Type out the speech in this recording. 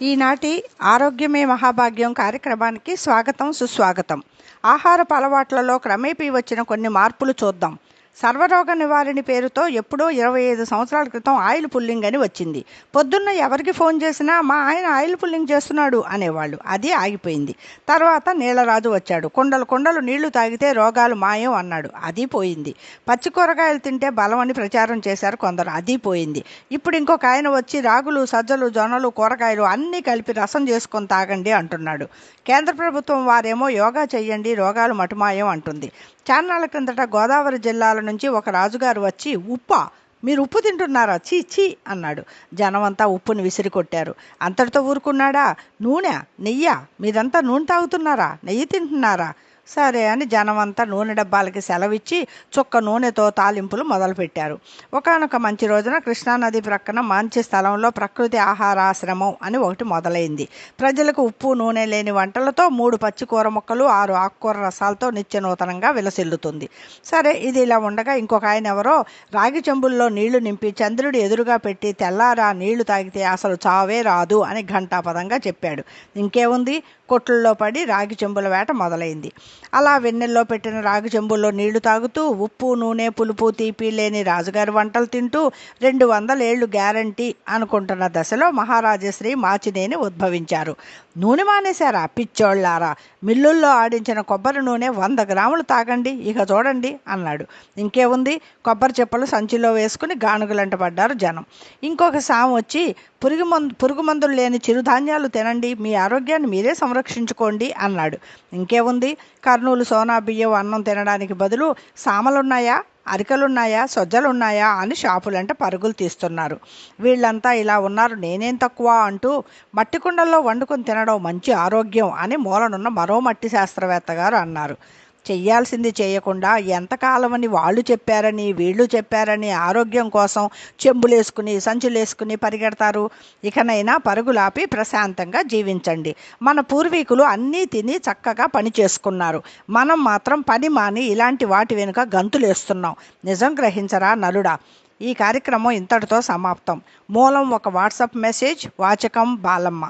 ఈనాటి ఆరోగ్యమే మహాభాగ్యం కార్యక్రమానికి స్వాగతం సుస్వాగతం. ఆహారపు అలవాట్లలో క్రమేపీ వచ్చిన కొన్ని మార్పులు చూద్దాం. సర్వరోగ నివారణి పేరుతో ఎప్పుడో 25 సంవత్సరాల క్రితం ఆయిల్ పుల్లింగ్ అని వచ్చింది. పొద్దున్న ఎవరికి ఫోన్ చేసినా మా ఆయన ఆయిల్ పుల్లింగ్ చేస్తున్నాడు అనేవాళ్ళు. అది ఆగిపోయింది. తర్వాత నీళ్లరాజు వచ్చాడు. కొండలు కొండలు నీళ్లు తాగితే రోగాలు మాయం అన్నాడు. అది పోయింది. పచ్చి కూరగాయలు తింటే బలం అని ప్రచారం చేశారు కొందరు. అది పోయింది. ఇప్పుడు ఇంకొక ఆయన వచ్చి రాగులు, సజ్జలు, జొన్నలు, కూరగాయలు అన్నీ కలిపి రసం చేసుకొని తాగండి అంటున్నాడు. కేంద్ర ప్రభుత్వం వారేమో యోగా చెయ్యండి, రోగాలు మటుమాయం అంటుంది. చాన్నాళ్ల క్రిందట గోదావరి జిల్లాల నుంచి ఒక రాజుగారు వచ్చి ఉప్పా, మీరు ఉప్పు తింటున్నారా, చీ చీ అన్నాడు. జనమంతా ఉప్పుని విసిరి కొట్టారు. అంతటితో ఊరుకున్నాడా? నూనె, నెయ్య, మీరంతా నూనె తాగుతున్నారా, నెయ్యి తింటున్నారా? సరే అని జనమంతా నూనె డబ్బాలకి సెలవిచ్చి చుక్క నూనెతో తాలింపులు మొదలుపెట్టారు. ఒకానొక మంచి రోజున కృష్ణానది ప్రక్కన మంచి స్థలంలో ప్రకృతి ఆహారాశ్రమం అని ఒకటి మొదలైంది. ప్రజలకు ఉప్పు నూనె లేని వంటలతో 3 పచ్చి కూర ముక్కలు 6 ఆకుకూర రసాలతో నిత్యనూతనంగా విలసిల్లుతుంది. సరే, ఇది ఇలా ఉండగా ఇంకొక ఆయన ఎవరో రాగి చెంబుల్లో నీళ్లు నింపి చంద్రుడి ఎదురుగా పెట్టి తెల్లారా నీళ్లు తాగితే అసలు చావే రాదు అని ఘంటాపదంగా చెప్పాడు. ఇంకేముంది, కొట్లలో పడి రాగి చెంబుల వేట మొదలైంది. అలా వెన్నెల్లో పెట్టిన రాగి చెంబుల్లో నీళ్లు తాగుతూ ఉప్పు నూనె పులుపు తీపి లేని రాజుగారి వంటలు తింటూ 200 ఏళ్లు గ్యారంటీ అనుకుంటున్న దశలో మహారాజశ్రీ మాచినేని ఉద్భవించారు. నూనె మానేశారా పిచ్చోళ్లారా, మిల్లుల్లో ఆడించిన కొబ్బరి నూనె 100 గ్రాములు తాగండి, ఇక చూడండి అన్నాడు. ఇంకేముంది, కొబ్బరి చెప్పులు సంచిలో వేసుకుని గానుగులంట పడ్డారు జనం. ఇంకొక సాము వచ్చి పురుగు మందులు లేని చిరుధాన్యాలు తినండి, మీ ఆరోగ్యాన్ని మీరే సంరక్షించుకోండి అన్నాడు. ఇంకేముంది, కర్నూలు సోనా బియ్యం అన్నం తినడానికి బదులు సామలున్నాయా, అరికలున్నాయా, సొజ్జలున్నాయా అని షాపులంట పరుగులు తీస్తున్నారు. వీళ్ళంతా ఇలా ఉన్నారు, నేనేం తక్కువ అంటూ మట్టి కుండల్లో వండుకొని తినడం మంచి ఆరోగ్యం అని మూలనున్న మరో మట్టి శాస్త్రవేత్త గారు అన్నారు. చెయ్యాల్సింది చేయకుండా ఎంతకాలమని వాళ్ళు చెప్పారని వీళ్ళు చెప్పారని ఆరోగ్యం కోసం చెంబులేసుకుని సంచులేసుకుని పరిగెడతారు. ఇకనైనా పరుగులాపి ప్రశాంతంగా జీవించండి. మన పూర్వీకులు అన్నీ తిని చక్కగా పని చేసుకున్నారు. మనం మాత్రం పని మాని ఇలాంటి వాటి వెనుక గంతులేస్తున్నాం. నిజం గ్రహించరా నలుడా. ఈ కార్యక్రమం ఇంతటితో సమాప్తం. మూలం ఒక వాట్సాప్ మెసేజ్. వాచకం బాలమ్మ.